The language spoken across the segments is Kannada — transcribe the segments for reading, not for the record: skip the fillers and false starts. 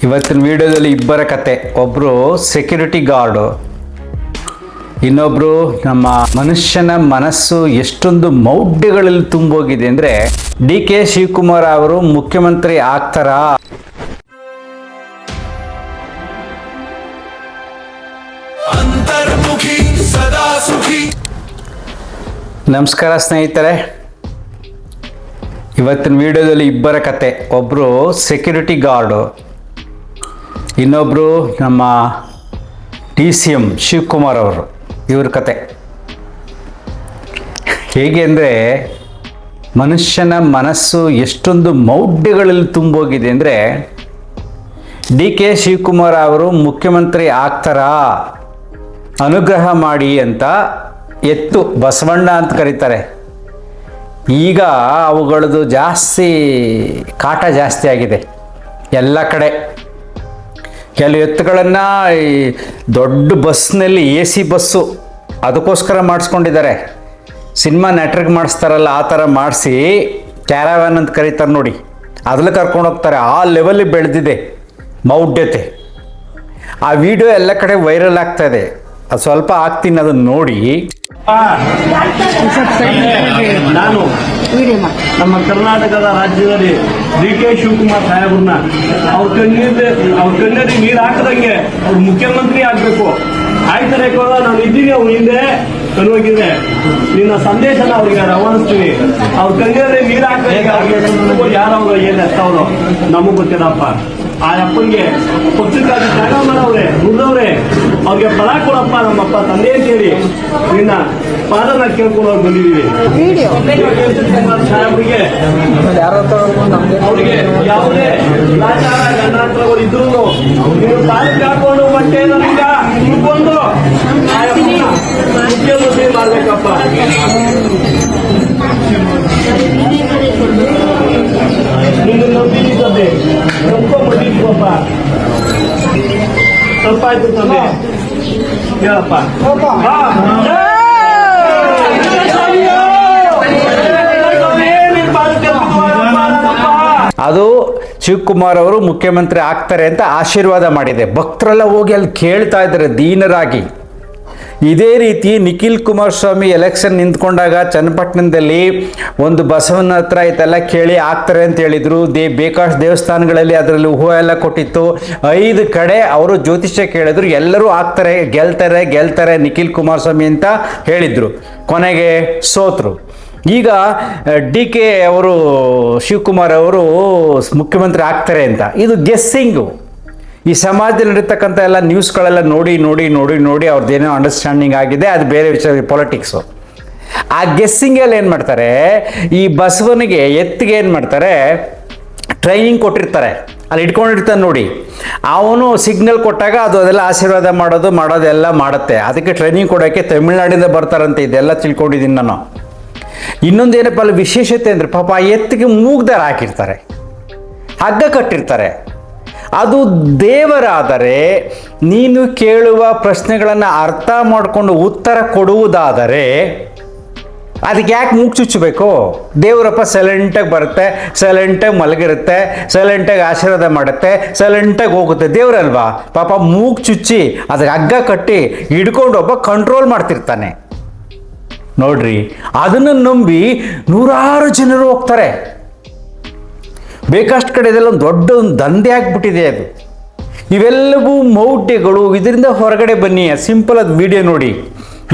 ಇವತ್ತಿನ ವಿಡಿಯೋದಲ್ಲಿ ಇಬ್ಬರ ಕತೆ. ಒಬ್ಬರು ಸೆಕ್ಯೂರಿಟಿ ಗಾರ್ಡು, ಇನ್ನೊಬ್ಬರು ನಮ್ಮ ಮನುಷ್ಯನ ಮನಸ್ಸು ಎಷ್ಟೊಂದು ಮೌಢ್ಯಗಳಲ್ಲಿ ತುಂಬೋಗಿದೆ ಅಂದರೆ DK ಶಿವಕುಮಾರ್ ಅವರು ಮುಖ್ಯಮಂತ್ರಿ ಆಗ್ತಾರಾ? ನಮಸ್ಕಾರ ಸ್ನೇಹಿತರೆ, ಇವತ್ತಿನ ವಿಡಿಯೋದಲ್ಲಿ ಇಬ್ಬರ ಕತೆ. ಒಬ್ಬರು ಸೆಕ್ಯೂರಿಟಿ ಗಾರ್ಡು, ಇನ್ನೊಬ್ಬರು ನಮ್ಮ CM ಶಿವಕುಮಾರ್ ಅವರು. ಇವ್ರ ಕತೆ ಹೇಗೆ ಅಂದರೆ ಮನುಷ್ಯನ ಮನಸ್ಸು ಎಷ್ಟೊಂದು ಮೌಢ್ಯಗಳಲ್ಲಿ ತುಂಬೋಗಿದೆ ಅಂದರೆ DK ಶಿವಕುಮಾರ್ ಅವರು ಮುಖ್ಯಮಂತ್ರಿ ಆಗ್ತಾರಾ, ಅನುಗ್ರಹ ಮಾಡಿ ಅಂತ ಎತ್ತು ಬಸವಣ್ಣ ಅಂತ ಕರೀತಾರೆ. ಈಗ ಅವುಗಳದ್ದು ಜಾಸ್ತಿ ಕಾಟ ಜಾಸ್ತಿ ಆಗಿದೆ ಎಲ್ಲ ಕಡೆ. ಕೆಲವು ಎತ್ತುಗಳನ್ನು ಈ ದೊಡ್ಡ ಬಸ್ನಲ್ಲಿ AC ಬಸ್ಸು ಅದಕ್ಕೋಸ್ಕರ ಮಾಡಿಸ್ಕೊಂಡಿದ್ದಾರೆ. ಸಿನಿಮಾ ನಟರಿಗೆ ಮಾಡಿಸ್ತಾರಲ್ಲ ಆ ಥರ ಮಾಡಿಸಿ ಕ್ಯಾರವ್ಯಾನ್ ಅಂತ ಕರೀತಾರೆ ನೋಡಿ, ಅದ್ರಲ್ಲಿ ಕರ್ಕೊಂಡು ಹೋಗ್ತಾರೆ. ಆ ಲೆವೆಲಿಗೆ ಬೆಳೆದಿದೆ ಮೌಢ್ಯತೆ. ಆ ವಿಡಿಯೋ ಎಲ್ಲ ಕಡೆ ವೈರಲ್ ಆಗ್ತಾ ಇದೆ. ಅದು ಸ್ವಲ್ಪ ಹಾಕ್ತೀನಿ, ಅದನ್ನು ನೋಡಿ. ನಾನು ನಮ್ಮ ಕರ್ನಾಟಕದ ರಾಜ್ಯದಲ್ಲಿ DK ಶಿವಕುಮಾರ್ ಸಾಹೇಬ್ರನ್ನ ಅವ್ರ ಕಣ್ಣಲ್ಲಿ ನೀರು ಹಾಕದಂಗೆ ಅವ್ರು ಮುಖ್ಯಮಂತ್ರಿ ಆಗ್ಬೇಕು. ಆಯ್ತಾರೆ ಕೂಡ ನಾನು ಇದ್ದೀನಿ, ಅವ್ರ ಹಿಂದೆ ಕನ್ವೋಗಿದೆ. ನಿನ್ನ ಸಂದೇಶನ ಅವ್ರಿಗೆ ರವಾನಿಸ್ತೀನಿ. ಅವ್ರ ಕಣ್ಣಲ್ಲಿ ನೀರು ಹಾಕದಂಗೆ ಅವ್ರಿಗೆ ಯಾರವ್ರು ಏನ್ ಎತ್ತವ್ರು ನಮಗ್ ಗೊತ್ತಿಲ್ಲಪ್ಪ. ಆ ಅಪ್ಪನಿಗೆ ಪಕ್ಷಕ್ಕಾಗಿ ತ್ಯಾಗ ಮಾಡವ್ರೆ, ದುಡ್ದವ್ರೆ. ಅವ್ರಿಗೆ ಫಲ ಕೊಡಪ್ಪ ನಮ್ಮಪ್ಪ ತಂದೆ ಅಂತ ಹೇಳಿ ನಿನ್ನ ಪಾದನ ಕೇಳ್ಕೊಳ್ಳೋರು ಬಂದಿದ್ದೀವಿ. ಸಾಹೇಬ್ರಿಗೆ ಅವ್ರಿಗೆ ಯಾವುದೇ ಲಾಚಾರ ಗಂಡಾಂತರಗಳು ಇದ್ರು ನೀವು ತಾಲೂಕು ಹಾಕೊಂಡು ಮತ್ತೆ ನನಗ ತಿಳ್ಕೊಂಡು ಮುಖ್ಯಮಂತ್ರಿ ಮಾಡ್ಬೇಕಪ್ಪ. ನಿನ್ನ ನಂಬಿದ್ದೆ ನಂಬ್ಕೊಂಡ್ಬಿಟ್ಟಿದ್ವಪ್ಪ. ತಪ್ಪಾಯ್ತು ತಂದೆ, ಹೇಳಪ್ಪ. ಅದು ಶಿವಕುಮಾರ್ ಅವರು ಮುಖ್ಯಮಂತ್ರಿ ಆಗ್ತಾರೆ ಅಂತ ಆಶೀರ್ವಾದ ಮಾಡಿದೆ. ಭಕ್ತರೆಲ್ಲ ಹೋಗಿ ಅಲ್ಲಿ ಕೇಳ್ತಾ ಇದ್ದಾರೆ ದೀನರಾಗಿ. ಇದೇ ರೀತಿ ನಿಖಿಲ್ ಕುಮಾರಸ್ವಾಮಿ ಎಲೆಕ್ಷನ್ ನಿಂತ್ಕೊಂಡಾಗ ಚನ್ನಪಟ್ಟಣದಲ್ಲಿ ಒಂದು ಬಸವನ ಹತ್ರ ಇದೆಲ್ಲ ಕೇಳಿ ಆಗ್ತಾರೆ ಅಂತ ಹೇಳಿದರು. ಬೇಕಾಷ್ಟು ದೇವಸ್ಥಾನಗಳಲ್ಲಿ ಅದರಲ್ಲಿ ಹೂವು ಎಲ್ಲ ಕೊಟ್ಟಿತ್ತು. 5 ಕಡೆ ಅವರು ಜ್ಯೋತಿಷ್ಯ ಕೇಳಿದ್ರು, ಎಲ್ಲರೂ ಆಗ್ತಾರೆ, ಗೆಲ್ತಾರೆ ನಿಖಿಲ್ ಕುಮಾರಸ್ವಾಮಿ ಅಂತ ಹೇಳಿದರು. ಕೊನೆಗೆ ಸೋತರು. ಈಗ DK ಅವರು ಶಿವಕುಮಾರ್ ಅವರು ಮುಖ್ಯಮಂತ್ರಿ ಆಗ್ತಾರೆ ಅಂತ ಇದು ಗೆಸ್ಸಿಂಗು. ಈ ಸಮಾಜದಲ್ಲಿ ನಡೀತಕ್ಕಂಥ ಎಲ್ಲ ನ್ಯೂಸ್ಗಳೆಲ್ಲ ನೋಡಿ ಅವ್ರದ್ದೇನೋ ಅಂಡರ್ಸ್ಟ್ಯಾಂಡಿಂಗ್ ಆಗಿದೆ, ಅದು ಬೇರೆ ವಿಷಯ, ಪೊಲಿಟಿಕ್ಸು. ಆ ಗೆಸ್ಸಿಂಗಲ್ಲಿ ಏನು ಮಾಡ್ತಾರೆ, ಈ ಬಸವನಿಗೆ ಎತ್ತಿಗೆ ಏನು ಮಾಡ್ತಾರೆ, ಟ್ರೈನಿಂಗ್ ಕೊಟ್ಟಿರ್ತಾರೆ. ಅಲ್ಲಿ ಇಟ್ಕೊಂಡಿರ್ತಾನೆ ನೋಡಿ, ಅವನು ಸಿಗ್ನಲ್ ಕೊಟ್ಟಾಗ ಅದೆಲ್ಲ ಆಶೀರ್ವಾದ ಮಾಡೋದೆಲ್ಲ ಮಾಡುತ್ತೆ. ಅದಕ್ಕೆ ಟ್ರೈನಿಂಗ್ ಕೊಡೋಕ್ಕೆ ತಮಿಳ್ನಾಡಿಂದ ಬರ್ತಾರಂತೆ. ಇದೆಲ್ಲ ತಿಳ್ಕೊಂಡಿದ್ದೀನಿ ನಾನು. ಇನ್ನೊಂದೇನಪ್ಪ ಅಲ್ಲಿ ವಿಶೇಷತೆ ಅಂದರೆ, ಪಾಪ ಆ ಎತ್ತಿಗೆ ಮೂಗ್ದಾರ ಹಾಕಿರ್ತಾರೆ, ಹಗ್ಗ ಕಟ್ಟಿರ್ತಾರೆ. ಅದು ದೇವರಾದರೆ ನೀನು ಕೇಳುವ ಪ್ರಶ್ನೆಗಳನ್ನು ಅರ್ಥ ಮಾಡಿಕೊಂಡು ಉತ್ತರ ಕೊಡುವುದಾದರೆ ಅದಕ್ಕೆ ಯಾಕೆ ಮೂಗು ಚುಚ್ಚಬೇಕು? ದೇವರಪ್ಪ ಸೈಲೆಂಟಾಗಿ ಬರುತ್ತೆ, ಸೈಲೆಂಟಾಗಿ ಮಲಗಿರುತ್ತೆ, ಸೈಲೆಂಟಾಗಿ ಆಶೀರ್ವಾದ ಮಾಡುತ್ತೆ, ಸೈಲೆಂಟಾಗಿ ಹೋಗುತ್ತೆ. ದೇವರಲ್ವಾ? ಪಾಪ ಮೂಗು ಚುಚ್ಚಿ ಅದಕ್ಕೆ ಹಗ್ಗ ಕಟ್ಟಿ ಹಿಡ್ಕೊಂಡು ಒಬ್ಬ ಕಂಟ್ರೋಲ್ ಮಾಡ್ತಿರ್ತಾನೆ ನೋಡ್ರಿ. ಅದನ್ನು ನಂಬಿ ನೂರಾರು ಜನರು ಹೋಗ್ತಾರೆ. ಬೇಕಷ್ಟು ಕಡೆ ಇದೆಲ್ಲ ಒಂದು ದೊಡ್ಡ ದಂಧೆ ಆಗಿಬಿಟ್ಟಿದೆ ಅದು. ಇವೆಲ್ಲವೂ ಮೌಢ್ಯಗಳು. ಇದರಿಂದ ಹೊರಗಡೆ ಬನ್ನಿ. ಸಿಂಪಲ್ ಅದು ವಿಡಿಯೋ ನೋಡಿ.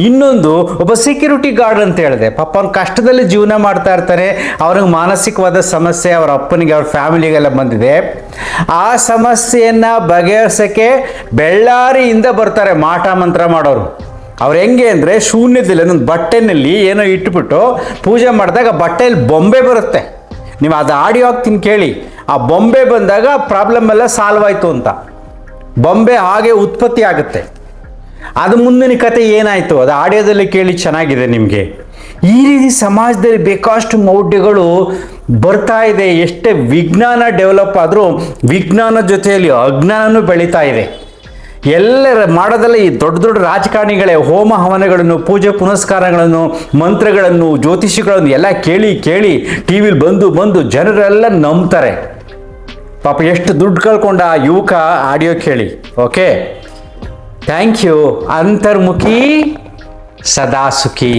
ಇನ್ನೊಂದು, ಒಬ್ಬ ಸೆಕ್ಯೂರಿಟಿ ಗಾರ್ಡ್ ಅಂತ ಹೇಳಿದೆ. ಪಾಪ ಅವ್ನು ಕಷ್ಟದಲ್ಲಿ ಜೀವನ ಮಾಡ್ತಾ ಇರ್ತಾನೆ. ಅವ್ರಿಗೆ ಮಾನಸಿಕವಾದ ಸಮಸ್ಯೆ ಅವರ ಅಪ್ಪನಿಗೆ, ಅವ್ರ ಫ್ಯಾಮಿಲಿಗೆಲ್ಲ ಬಂದಿದೆ. ಆ ಸಮಸ್ಯೆಯನ್ನು ಬಗೆಹರಿಸೋಕ್ಕೆ ಬೆಳ್ಳಾರಿಯಿಂದ ಬರ್ತಾರೆ ಮಾಟ ಮಂತ್ರ ಮಾಡೋರು. ಅವ್ರು ಹೆಂಗೆ ಅಂದರೆ, ಶೂನ್ಯದಲ್ಲಿ ಒಂದು ಬಟ್ಟೆನಲ್ಲಿ ಏನೋ ಇಟ್ಬಿಟ್ಟು ಪೂಜೆ ಮಾಡಿದಾಗ ಬಟ್ಟೆಯಲ್ಲಿ ಬೊಂಬೆ ಬರುತ್ತೆ. ನೀವು ಅದು ಆಡಿಯೋ ಹಾಕ್ತೀನಿ ಕೇಳಿ. ಆ ಬೊಂಬೆ ಬಂದಾಗ ಪ್ರಾಬ್ಲಮ್ ಎಲ್ಲ ಸಾಲ್ವ್ ಆಯಿತು ಅಂತ. ಬೊಂಬೆ ಹಾಗೆ ಉತ್ಪತ್ತಿ ಆಗುತ್ತೆ. ಅದು ಮುಂದಿನ ಕತೆ ಏನಾಯಿತು ಅದು ಆಡಿಯೋದಲ್ಲಿ ಕೇಳಿ, ಚೆನ್ನಾಗಿದೆ ನಿಮಗೆ. ಈ ರೀತಿ ಸಮಾಜದಲ್ಲಿ ಬೇಕಾಷ್ಟು ಮೌಢ್ಯಗಳು ಬರ್ತಾ ಇದೆ. ಎಷ್ಟೇ ವಿಜ್ಞಾನ ಡೆವಲಪ್ ಆದರೂ ವಿಜ್ಞಾನದ ಜೊತೆಯಲ್ಲಿ ಅಜ್ಞಾನನೂ ಬೆಳೀತಾ ಇದೆ. ಎಲ್ಲರ ಮಾಡೋದಲ್ಲ ಈ ದೊಡ್ಡ ದೊಡ್ಡ ರಾಜಕಾರಣಿಗಳೇ ಹೋಮ ಹವನಗಳನ್ನು, ಪೂಜೆ ಪುನಸ್ಕಾರಗಳನ್ನು, ಮಂತ್ರಗಳನ್ನು, ಜ್ಯೋತಿಷಿಗಳನ್ನು ಎಲ್ಲ ಕೇಳಿ ಟಿ ವಿಲಿ ಬಂದು ಜನರೆಲ್ಲ ನಂಬ್ತಾರೆ. ಪಾಪ ಎಷ್ಟು ದುಡ್ಡು ಕಳ್ಕೊಂಡ ಆ ಯುವಕ ಆಡಿಯೋ ಕೇಳಿ. Okay, thank you. ಅಂತರ್ಮುಖಿ ಸದಾ ಸುಖಿ.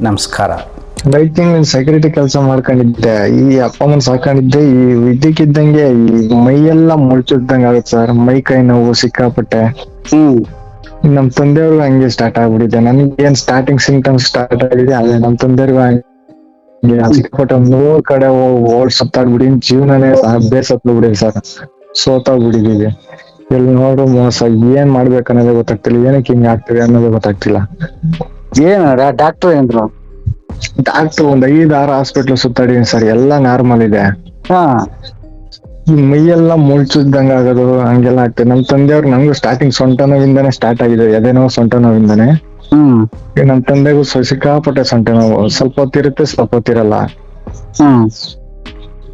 ನಮಸ್ಕಾರ. 5 ತಿಂಗಳು ಸೆಕ್ಯೂರಿಟಿ ಕೆಲಸ ಮಾಡ್ಕೊಂಡಿದ್ದೆ. ಈ ಅಪ್ಪ ಅಮ್ಮನ್ ಸಾಕೊಂಡಿದ್ದೆ. ಈ ವಿದ್ಯಕ್ಕಿದ್ದಂಗೆ ಈ ಮೈಯೆಲ್ಲ ಮುಳ್ಚಿದ್ದಂಗೆ ಆಗುತ್ತೆ ಸರ್. ಮೈ ಕೈ ನೋವು ಸಿಕ್ಕಾಪಟ್ಟೆ. ನಮ್ ತಂದೆಯವ್ರಿಗೂ ಹಂಗೆ ಸ್ಟಾರ್ಟ್ ಆಗ್ಬಿಟ್ಟಿದೆ. ನನ್ಗೆ ಏನ್ ಸ್ಟಾರ್ಟಿಂಗ್ ಸಿಂಟಮ್ಸ್ ಸ್ಟಾರ್ಟ್ ಆಗಿದೆ ಅದೇ ನಮ್ ತಂದೆಯವ್ರಿಗೂ ಹಂಗೆ ಸಿಕ್ಕಾಪಟ್ಟೆ 100 ಕಡೆ ಓಡ್ ಸತ್ತಾಡ್ಬಿಡಿ. ಜೀವನನೇ ಬೇಸತ್ಬಿಡಿದೆ ಸರ್. ಸೋತಾಗ್ಬಿಟ್ಟಿದೀವಿ. ಎಲ್ಲಿ ನೋಡು ಮೋಸ. ಏನ್ ಮಾಡ್ಬೇಕು ಅನ್ನೋದೇ ಗೊತ್ತಾಗ್ತಿಲ್ಲ. ಏನಕ್ಕೆ ಹಿಂಗ್ ಆಗ್ತಿದೆ ಅನ್ನೋದೇ ಗೊತ್ತಾಗ್ತಿಲ್ಲ. ಏನ್ ಡಾಕ್ಟರ್ ಏನ್ರು? ಡಾಕ್ಟರ್ 5-6 ಹಾಸ್ಪಿಟ್ಲ್ ಸುತ್ತಾಡಿದೀನಿ ಸರ್. ಎಲ್ಲ ನಾರ್ಮಲ್ ಇದೆ. ಹಾ, ಈ ಮೈಯೆಲ್ಲ ಮುಳ್ಚಿದ್ದಂಗ ಆಗೋದು ಹಂಗೆಲ್ಲ ಆಗ್ತದೆ. ನಮ್ ತಂದೆಯವ್ರು ನಂಗೂ ಸ್ಟಾರ್ಟಿಂಗ್ ಸೊಂಟ ನೋವಿಂದಾನೆ ಸ್ಟಾರ್ಟ್ ಆಗಿದೆ. ಎದೆನೋ ಸೊಂಟ ನೋವಿಂದಾನೆ. ಈಗ ನಮ್ ತಂದೆಗೂ ಸಿಕ್ಕಾಪಟ್ಟೆ ಸೊಂಟ ನೋವು. ಸ್ವಲ್ಪ ಹೊತ್ತಿರುತ್ತೆ, ಸ್ವಲ್ಪ ಹೊತ್ತಿರಲ್ಲ.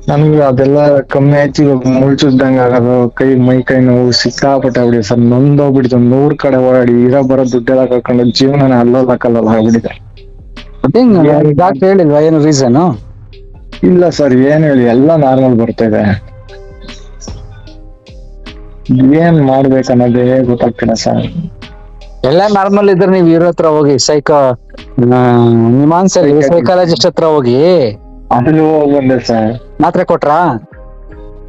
ನನ್ಗೆ ಅದೆಲ್ಲ ಕಮ್ಮಿ ಆಯ್ತು. ಇವಾಗ ಮುಳ್ಚಿದ್ದಂಗ ಆಗೋದು, ಮೈ ಕೈ ನೋವು ಸಿಕ್ಕಾಪಟ್ಟೆ ಆಗ್ಬಿಡಿದೆ ಸರ್. ನೊಂದೋಗ್ಬಿಟ್ಟಿದೆ. 100 ಕಡೆ ಓಡಾಡಿ ಇರೋ ಬರೋ ದುಡ್ಡೆಲ್ಲ ಕಳ್ಕೊಂಡು ಜೀವನ ಅಲ್ಲೋಲ್ಲ ಕಲ್ಲಲ್ಲ ಆಗ್ಬಿಟ್ಟಿದೆ. ಡಾಕ್ಟರ್ ಹೇಳಿಲ್ವಾ ಏನು ರೀಸನ್? ಇಲ್ಲ ಸರ್, ಏನ್ ಹೇಳಿ, ಎಲ್ಲ ನಾರ್ಮಲ್ ಬರ್ತಾ ಇದೆ. ಏನ್ ಮಾಡ್ಬೇಕನ್ನೋದೇ ಗೊತ್ತಾಗ್ತಿಲ್ಲ ಸರ್. ಎಲ್ಲ ನಾರ್ಮಲ್ ಇದ್ರೆ ನೀವ್ ಇವ್ರ ಹತ್ರ ಹೋಗಿ ಸೈಕಾಲಜಿಸ್ಟ್ ಹತ್ರ ಹೋಗಿ ಅಲ್ಲೂ ಹೋಗ್ ಬಂದೆ ಸರ್. ಮಾತ್ರೆ ಕೊಟ್ರಾ?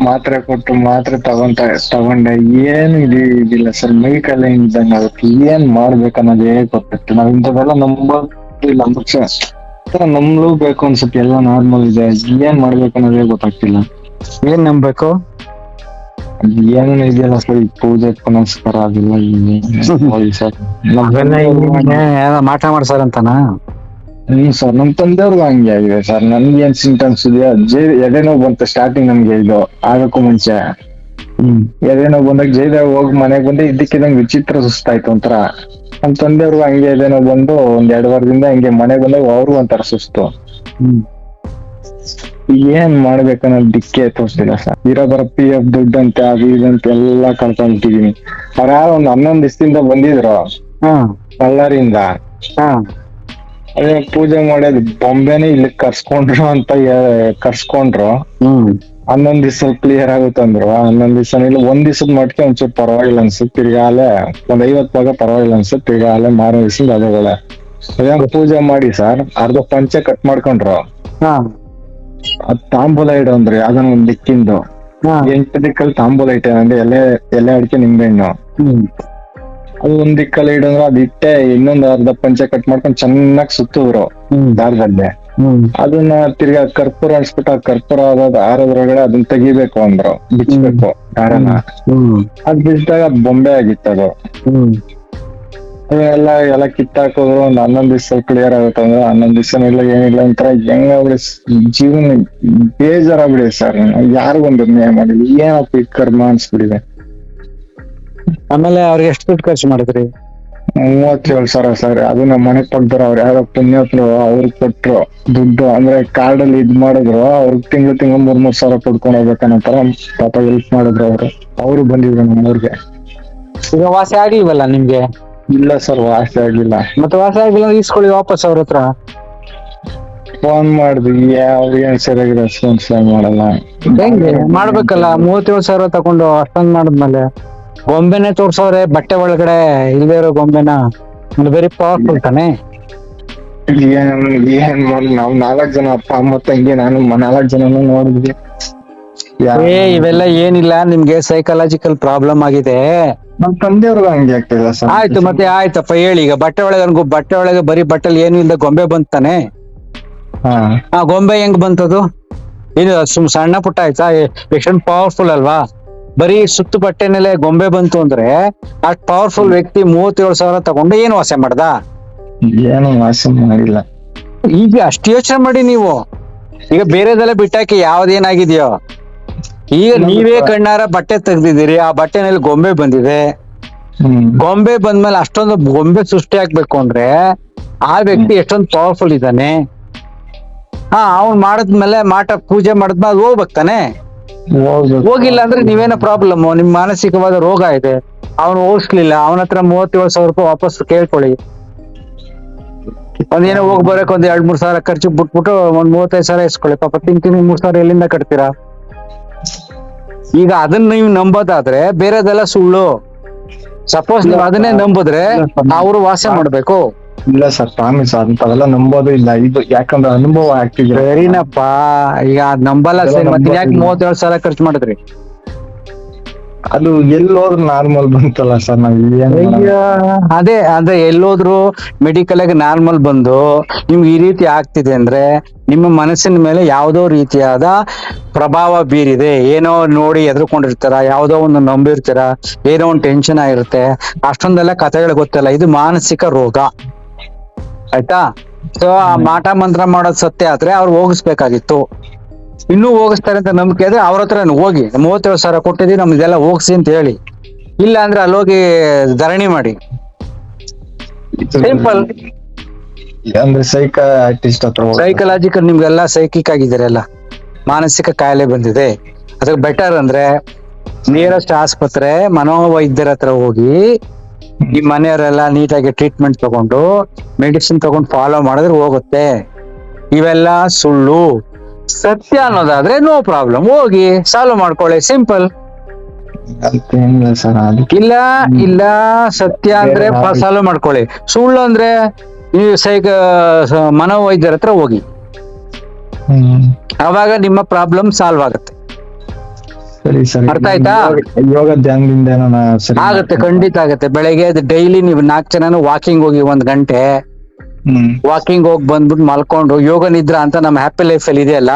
ಮಾತ್ರೆ ಕೊಟ್ಟು ಮಾತ್ರೆ ತಗೊಂಡೆ. ಏನು ಇದಿಲ್ಲ ಸರ್. ಮೈ ಕಾಲ ಇದ್ದಂಗ ಆಗುತ್ತೆ. ಏನ್ ಮಾಡ್ಬೇಕನ್ನೋದೇ ಗೊತ್ತಾಗ್ತಿಲ್ಲ. ನಾವ್ ಇಂಥವೆಲ್ಲ ನಂಬೋದಿಲ್ಲ. ನಮ್ಲೂ ಬೇಕು ಅನ್ಸುತ್ತೆ. ಎಲ್ಲ ನಾರ್ಮಲ್ ಇದೆ. ಏನ್ ಮಾಡ್ಬೇಕನ್ನೋದೇ ಗೊತ್ತಾಗ್ತಿಲ್ಲ. ಏನ್ ನಂಬೇಕು? ಏನು ಇದೆಯಲ್ಲ ಸರ್, ಈ ಪೂಜೆ ಪುನಸ್ಕಾರ ಆಗಿಲ್ಲ ಸರ್. ಮಾಟ ಮಾಡ್ಸಾರ ಅಂತಾನ? ಸರ್, ನಮ್ ತಂದೆಯವ್ರಿಗೂ ಹಂಗೆ ಆಗಿದೆ ಸರ್. ನನ್ಗೆ ಏನ್ ಸಿಂಟಮ್ಸ್ ಇದೆಯಾ, ಎದೆನೋ ಬಂತು ಸ್ಟಾರ್ಟಿಂಗ್ ನಮ್ಗೆ. ಇದು ಆಗಕ್ಕೂ ಮುಂಚೆ ಎದೆನೋ ಬಂದಾಗ ಜೈದಾಗ ಹೋಗಿ ಮನೆಗ್ ಬಂದೆ. ಇದ್ದಕ್ಕಿದಂಗೆ ವಿಚಿತ್ರ ಸುಸ್ತಾಯ್ತು ಒಂಥರ. ನಮ್ ತಂದೆಯವ್ರಿಗೂ ಹಂಗೆ ಎದೆನೋ ಬಂದು 1-2 ವಾರದಿಂದ ಹಂಗೆ ಮನೆಗ್ ಬಂದಾಗ ಅವ್ರಿಗೂ ಒಂಥರ ಸುಸ್ತು. ಏನ್ ಮಾಡ್ಬೇಕನ್ನೋ ದಿಕ್ಕೆ ತೋರಿಸ್ತಿಲ್ಲ ಸರ್. ಇರೋ ಬರೋ PF ದುಡ್ಡಂತೆ ಅದು ಇದಂತೆ ಎಲ್ಲ ಕಳ್ಕೊಂಡ್ಬಿಟ್ಟಿದೀನಿ. ಅವ್ರ ಯಾರೋ 11 ದಿವಸದಿಂದ ಬಂದಿದ್ರು ಬಳ್ಳಾರಿಯಿಂದ. ಅದೇ ಪೂಜೆ ಮಾಡೋದು ಬೊಂಬೆನೆ ಇಲ್ಲಿ ಕರ್ಸ್ಕೊಂಡ್ರು ಅಂತ ಕರ್ಸ್ಕೊಂಡ್ರು. 11 ದಿವಸ ಕ್ಲಿಯರ್ ಆಗುತ್ತಂದ್ರು. 11 ದಿವಸ ಇಲ್ಲ, 1 ದಿವಸದ ಮಟ್ಟಿಗೆ ಒಂಚೂರು ಪರವಾಗಿಲ್ಲ ಅನ್ಸುತ್ತೆ. ತಿರ್ಗಾಲೆ 50 ಭಾಗ ಪರವಾಗಿಲ್ಲ ಅನ್ಸುತ್ತೆ. ತಿರ್ಗಾಲೆ ಮಾರನೇ ದಿವಸದ ಅದೇಗಳ ಅದೇ ಪೂಜೆ ಮಾಡಿ ಸರ್. ಅರ್ಧ ಪಂಚೆ ಕಟ್ ಮಾಡ್ಕೊಂಡ್ರು. ಅದ್ ತಾಂಬೂಲ ಇಡು ಅಂದ್ರಿ. ಅದನ್ನ ಒಂದ್ ದಿಕ್ಕಿಂದು 8 ದಿಕ್ಕಲ್ಲಿ ತಾಂಬೂಲ ಇಟ್ಟೆ ಅಂದ್ರೆ ಎಲೆ ಅಡಿಕೆ ನಿಂಬೆಹಣ್ಣು. ಅದು ಒಂದ್ ದಿಕ್ಕಲ್ಲಿ ಇಡಂದ್ರೆ ಅದ್ ಇಟ್ಟೆ. ಇನ್ನೊಂದ್ ಅರ್ಧ ಪಂಚೆ ಕಟ್ ಮಾಡ್ಕೊಂಡ್ ಚೆನ್ನಾಗ್ ಸುತ್ತಿದ್ರು ದಾರದಲ್ಲೇ. ಅದನ್ನ ತಿರ್ಗಾ ಕರ್ಪೂರ ಅನ್ಸ್ಬಿಟ್ಟು ಆ ಕರ್ಪೂರ ಆರೋದ್ರೊಳಗಡೆ ಅದನ್ನ ತೆಗಿಬೇಕು ಅಂದ್ರು. ಬಿಚ್ಬೇಕು ದಾರನ. ಅದ್ ಬಿಚ್ಚಿದಾಗ ಅದ್ ಬೊಂಬೆ ಆಗಿತ್ತು. ಅದು ಎಲ್ಲ ಕಿತ್ತಾಕೋದ್ರು. ಒಂದ್ 11 ದಿವಸ ಕ್ಲಿಯರ್ ಆಗುತ್ತೆ ಅಂದ್ರೆ 11 ದಿವಸ ಇಲ್ಲ, ಏನಿಲ್ಲ ಒಂಥರ ಹೆಂಗಾಗ್ಬಿಡಿ ಜೀವನ. ಬೇಜಾರಾಗ್ಬಿಡಿ ಸರ್. ಯಾರಿಗೊಂದು ನ್ಯಾಯ ಮಾಡಿಲ್ಲ. ಏನಪ್ಪ ಈ ಕರ್ಮ ಅನ್ಸ್ಬಿಡಿದೆ. ಆಮೇಲೆ ಅವ್ರಿಗೆ ಎಷ್ಟು ದುಡ್ಡು ಖರ್ಚು ಮಾಡಿದ್ರಿ? 37,000 ಸರ್. ಅದು ನಮ್ಮ ಮನೆ ಪಕ್ಕದವ್ರು ಅವ್ರು ಯಾರೋ ಪುಣ್ಯತ್ರು ಅವ್ರಿಗೆ ಕೊಟ್ರು ದುಡ್ಡು. ಅಂದ್ರೆ ಕಾರ್ಡಲ್ಲಿ ಇದ್ ಮಾಡಿದ್ರು. ಅವ್ರಿಗೆ ತಿಂಗಳು 3-3 ಸಾವಿರ ಕೊಡ್ಕೊಂಡು ಹೋಗ್ಬೇಕನ್ನೋತರ ಪಾಪ ಹೆಲ್ಪ್ ಮಾಡಿದ್ರು. ಅವರು ಬಂದಿದ್ರು ನಮ್ಮೂರ್ಗೆ. ಈಗ ವಾಸಿ ಆಗ್ಲಿಲ್ವಲ್ಲ ನಿಮ್ಗೆ? ಇಲ್ಲ ಸರ್, ವಾಸಿ ಆಗಿಲ್ಲ. ಮತ್ತೆ ವಾಸಿ ಆಗಿಲ್ಲ ಇಸ್ಕೊಳ್ಳಿ ವಾಪಸ್ ಅವ್ರ ಹತ್ರ. ಫೋನ್ ಮಾಡಿದ್ವಿ, ಅವ್ರಿಗೆ ಏನ್ ಸರಿಯಾಗಿ ರೆಸ್ಪಾನ್ಸ್ ಮಾಡಲ್ಲ. ಹೆಂಗೆ ಮಾಡ್ಬೇಕಲ್ಲ? 37,000 ತಗೊಂಡು ಅಷ್ಟೊಂದ್ ಮಾಡಿದ್ಮೇಲೆ ಗೊಂಬೆನೆ ತೋರ್ಸವ್ರೆ ಬಟ್ಟೆ ಒಳಗಡೆ. ಇಲ್ದೇ ಇರೋ ಗೊಂಬೆನ ವೆರಿ ಪವರ್ಫುಲ್ ತಾನೆ. ಏನ್ ಮಾಡಿ ನಾವ್ 4 ಜನ ಅಪ್ಪ ಅಮ್ಮ ತಂಗಿ ನಾನು 4 ಜನನು ನೋಡಿದ್ವಿ. ಇವೆಲ್ಲ ಏನಿಲ್ಲ, ನಿಮ್ಗೆ ಸೈಕಾಲಜಿಕಲ್ ಪ್ರಾಬ್ಲಮ್ ಆಗಿದೆ. ನಮ್ ತಂದೆಯವ್ರಿಗೂ ಹಂಗೆ ಆಗ್ತಿಲ್ಲ ಸರ್. ಆಯ್ತು, ಮತ್ತೆ ಆಯ್ತಪ್ಪ ಹೇಳಿ. ಈಗ ಬಟ್ಟೆ ಒಳಗೆ ಬರೀ ಬಟ್ಟೆಲಿ ಏನು ಇಲ್ದ ಗೊಂಬೆ ಬಂತಾನೆ. ಆ ಗೊಂಬೆ ಹೆಂಗ್ ಬಂತದು? ಇದು ಸಣ್ಣ ಪುಟ್ಟ ಆಯ್ತಾ? ಎಷ್ಟೊಂದು ಪವರ್ಫುಲ್ ಅಲ್ವಾ? ಬರೀ ಸುತ್ತು ಬಟ್ಟೆನಲ್ಲೇ ಗೊಂಬೆ ಬಂತು ಅಂದ್ರೆ ಅಷ್ಟ್ ಪವರ್ಫುಲ್ ವ್ಯಕ್ತಿ 37,000 ತಗೊಂಡು ಏನು ವಾಸ ಮಾಡ್ದ? ಏನು ವಾಸ ಮಾಡಿಲ್ಲ. ಈಗ ಅಷ್ಟು ಯೋಚನೆ ಮಾಡಿ ನೀವು. ಈಗ ಬೇರೆದೆಲ್ಲ ಬಿಟ್ಟಾಕಿ ಯಾವ್ದೇನಾಗಿದ್ಯೋ. ಈಗ ನೀವೇ ಕಣ್ಣಾರ ಬಟ್ಟೆ ತೆಗ್ದಿದ್ದೀರಿ. ಆ ಬಟ್ಟೆನಲ್ಲಿ ಗೊಂಬೆ ಬಂದಿದೆ. ಗೊಂಬೆ ಬಂದ್ಮೇಲೆ ಅಷ್ಟೊಂದು ಗೊಂಬೆ ಸೃಷ್ಟಿ ಆಗ್ಬೇಕು ಅಂದ್ರೆ ಆ ವ್ಯಕ್ತಿ ಎಷ್ಟೊಂದು ಪವರ್ಫುಲ್ ಇದ್ದಾನೆ. ಅವ್ನ್ ಮಾಡಿದ್ಮೇಲೆ ಪೂಜೆ ಮಾಡಿದ್ಮೇಲೆ ಅದು ಹೋಗ್ಬೇಕು ತಾನೆ. ಹೋಗಿಲ್ಲ ಅಂದ್ರೆ ನೀವೇನೋ ಪ್ರಾಬ್ಲಮ್, ನಿಮ್ ಮಾನಸಿಕವಾದ ರೋಗ ಇದೆ. ಅವ್ನು ಹೋಗಿಸ್ಲಿಲ್ಲ, ಅವನ ಹತ್ರ 37,000 ರೂಪಾಯಿ ವಾಪಸ್ ಕೇಳ್ಕೊಳ್ಳಿ. ಒಂದೇನೋ ಹೋಗಿ ಬರಕ್ 2-3 ಸಾವಿರ ಖರ್ಚು ಬಿಟ್ಬಿಟ್ಟು 35,000 ಇಸ್ಕೊಳ್ಳಿ. ಪಾಪ ತಿಂಗ್ 3 ಸಾವಿರ ಎಲ್ಲಿಂದ ಕಟ್ತೀರಾ? ಈಗ ಅದನ್ನ ನೀವು ನಂಬೋದಾದ್ರೆ ಬೇರೆದೆಲ್ಲ ಸುಳ್ಳು. ಸಪೋಸ್ ನೀವು ಅದನ್ನೇ ನಂಬಿದ್ರೆ ಅವರು ವಾಸ ಮಾಡ್ಬೇಕು. ಇಲ್ಲ ಸರ್, ಪ್ರಾಮಿಸ್ ಅಂತವೆಲ್ಲ ನಂಬೋದು ಇಲ್ಲ. ಇದು ಯಾಕಂದ್ರೆ ಅನುಭವ ಆಗ್ತಿದೆ. ಸರಿನಪ್ಪ, ಈಗ ಅದ್ ನಂಬಲ್ಲ ಸರಿ, ಮತ್ತೆ ಯಾಕೆ 37,000 ಖರ್ಚು ಮಾಡಿದ್ರಿ? ಅದು ಎಲ್ಲೋದ್ರು ನಾರ್ಮಲ್ ಬಂತಲ್ಲ ಸರ್, ನಾವ್ ಏನ್ ಅದೇ ಅಂದ್ರೆ ಎಲ್ಲೋದ್ರು ಮೆಡಿಕಲ್ ಆಗಿ ನಾರ್ಮಲ್ ಬಂದು ನಿಮ್ಗೆ ಈ ರೀತಿ ಆಗ್ತಿದೆ ಅಂದ್ರೆ ನಿಮ್ಮ ಮನಸ್ಸಿನ ಮೇಲೆ ಯಾವುದೋ ರೀತಿಯಾದ ಪ್ರಭಾವ ಬೀರಿದೆ. ಏನೋ ನೋಡಿ ಎದ್ರುಕೊಂಡಿರ್ತಾರ, ಯಾವುದೋ ಒಂದು ನಂಬಿರ್ತೀರ, ಏನೋ ಒಂದು ಟೆನ್ಷನ್ ಆಗಿರುತ್ತೆ, ಅಷ್ಟೊಂದೆಲ್ಲ ಕಥೆಗಳು ಗೊತ್ತಲ್ಲ. ಇದು ಮಾನಸಿಕ ರೋಗ, ಆಯ್ತಾ? ಸೊ ಆ ಮಾಟ ಮಂತ್ರ ಮಾಡೋದ್ ಸತ್ಯ ಆದ್ರೆ ಅವ್ರು ಹೋಗಿಸ್ಬೇಕಾಗಿತ್ತು. ಇನ್ನೂ ಹೋಗಿಸ್ತಾರೆ ಅಂತ ನಂಬಿಕೆ ಇದ್ರೆ ಅವ್ರ ಹತ್ರ ಹೋಗಿ 37,000 ಕೊಟ್ಟಿದೀವಿ ನಮ್ದೆಲ್ಲ ಹೋಗ್ಸಿ ಅಂತ ಹೇಳಿ. ಇಲ್ಲ ಅಂದ್ರೆ ಅಲ್ಲೋಗಿ ಧರಣಿ ಮಾಡಿ. ಸಿಂಪಲ್. ಅಂದ್ರೆ ಸೈಕಾಟಿಸ್ಟ್ ಹತ್ರ ಸೈಕಲಾಜಿಕಲ್, ನಿಮ್ಗೆಲ್ಲ ಸೈಕಿಕ್ ಆಗಿದ್ದೀರಲ್ಲ, ಮಾನಸಿಕ ಕಾಯಿಲೆ ಬಂದಿದೆ. ಅದಕ್ಕೆ ಬೆಟರ್ ಅಂದ್ರೆ ನಿಯರೆಸ್ಟ್ ಆಸ್ಪತ್ರೆ ಮನೋವೈದ್ಯರ ಹತ್ರ ಹೋಗಿ ನಿಮ್ ಮನೆಯವರೆಲ್ಲ ನೀಟಾಗಿ ಟ್ರೀಟ್ಮೆಂಟ್ ತಗೊಂಡು ಮೆಡಿಸಿನ್ ತಗೊಂಡು ಫಾಲೋ ಮಾಡಿದ್ರೆ ಹೋಗುತ್ತೆ. ಇವೆಲ್ಲ ಸುಳ್ಳು. ಸತ್ಯ ಅನ್ನೋದಾದ್ರೆ ನೋ ಪ್ರಾಬ್ಲಮ್, ಹೋಗಿ ಸಾಲ್ವ್ ಮಾಡ್ಕೊಳ್ಳಿ, ಸಿಂಪಲ್. ಅಂತೇನಿಲ್ಲ ಸರ್. ಅದಕ್ಕೆ ಇಲ್ಲ ಸತ್ಯ ಅಂದ್ರೆ ಸಾಲ್ವ್ ಮಾಡ್ಕೊಳ್ಳಿ. ಸುಳ್ಳು ಅಂದ್ರೆ ನೀವು ಮನೋವೈದ್ಯರ ಹತ್ರ ಹೋಗಿ, ಅವಾಗ ನಿಮ್ಮ ಪ್ರಾಬ್ಲಮ್ ಸಾಲ್ವ್ ಆಗುತ್ತೆ. ಸರಿ ಸರಿ, ಅರ್ಥ ಆಯ್ತಾ? ಯೋಗ ಧ್ಯಾನದಿಂದ ಆಗುತ್ತೆ, ಖಂಡಿತ ಆಗುತ್ತೆ. ಬೆಳಗ್ಗೆ ಡೈಲಿ ನೀವು 4 ಜನನು ವಾಕಿಂಗ್ ಹೋಗಿ 1 ಗಂಟೆ ವಾಕಿಂಗ್ ಹೋಗಿ ಬಂದ್ಬಿಟ್ಟು ಮಲ್ಕೊಂಡು ಯೋಗ ನಿದ್ರಾ ಅಂತ ನಮ್ಮ ಹ್ಯಾಪಿ ಲೈಫ್ ಅಲ್ಲಿ ಇದೆಯಲ್ಲ,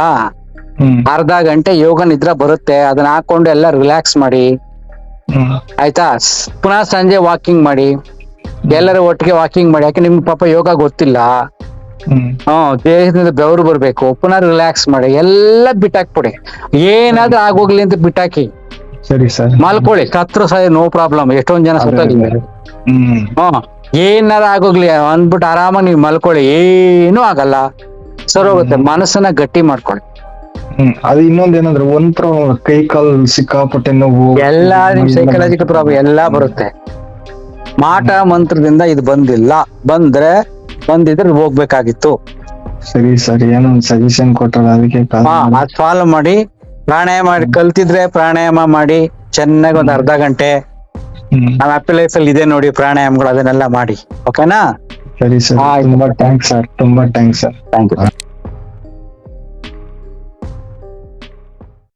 ಅರ್ಧ ಗಂಟೆ ಯೋಗ ನಿದ್ರಾ ಬರುತ್ತೆ. ಅದನ್ನ ಹಾಕೊಂಡು ಎಲ್ಲ ರಿಲ್ಯಾಕ್ಸ್ ಮಾಡಿ, ಆಯ್ತಾ? ಪುನಃ ಸಂಜೆ ವಾಕಿಂಗ್ ಮಾಡಿ, ಎಲ್ಲರೂ ಒಟ್ಟಿಗೆ ವಾಕಿಂಗ್ ಮಾಡಿ. ಯಾಕೆ ನಿಮ್ಗೆ ಪಾಪ ಯೋಗ ಗೊತ್ತಿಲ್ಲ, ದೇಹದಿಂದ ಬೆವರು ಬರ್ಬೇಕು. ಪುನಃ ರಿಲ್ಯಾಕ್ಸ್ ಮಾಡಿ, ಎಲ್ಲ ಬಿಟ್ಟಾಕ್ಬಿಡಿ. ಏನಾದ್ರೂ ಆಗೋಗ್ಲಿ ಅಂತ ಬಿಟ್ಟಾಕಿ, ಸರಿ ಸರ್, ಮಲ್ಕೊಳ್ಳಿ. ಸತ್ರ ಸಹ ನೋ ಪ್ರಾಬ್ಲಮ್. ಎಷ್ಟೊಂದ್ ಜನ ಸತ್ತೋಗಿದ್ದಾರೆ. ಏನಾರ ಆಗೋಗ್ಲಿ ಅಂದ್ಬಿಟ್ಟು ಆರಾಮಾಗಿ ನೀವು ಮಲ್ಕೊಳ್ಳಿ, ಏನೂ ಆಗಲ್ಲ, ಸರಿ ಹೋಗುತ್ತೆ. ಮನಸ್ಸನ್ನ ಗಟ್ಟಿ ಮಾಡ್ಕೊಳ್ಳಿ. ಅದು ಇನ್ನೊಂದೇನಂದ್ರೆ ಒಂಥರ ಕೈ ಕಾಲು ಸಿಕ್ಕಾಪಟ್ಟೆ ನೋವು, ಎಲ್ಲಾ ನಿಮ್ ಸೈಕಲಾಜಿಕಲ್ ಪ್ರಾಬ್ಲಮ್ ಎಲ್ಲಾ ಬರುತ್ತೆ. ಮಾಟ ಮಂತ್ರದಿಂದ ಇದು ಬಂದಿದ್ರೆ ಹೋಗ್ಬೇಕಾಗಿತ್ತು. ಸರಿ ಸರಿ, ಏನೋ ಸಜೆಷನ್ ಕೊಟ್ಟಾರ, ಅದಕ್ಕೆ ಅದ್ ಫಾಲೋ ಮಾಡಿ. ಪ್ರಾಣಾಯಾಮ ಮಾಡಿ ಕಲ್ತಿದ್ರೆ ಪ್ರಾಣಾಯಾಮ ಮಾಡಿ ಚೆನ್ನಾಗಿ 1 ಅರ್ಧ ಗಂಟೆ. ನಮ್ಮ ಹ್ಯಾಪಿ ಲೈಫ್ ಅಲ್ಲಿ ಇದೆ ನೋಡಿ ಪ್ರಾಣಾಯಾಮಗಳು, ಅದನ್ನೆಲ್ಲ ಮಾಡಿ. ಓಕೆನಾ? ಸರಿ ಸರ್, ತುಂಬಾ ಥ್ಯಾಂಕ್ಸ್ ಸರ್, ತುಂಬಾ ಥ್ಯಾಂಕ್ಸ್ ಸರ್. Thank you.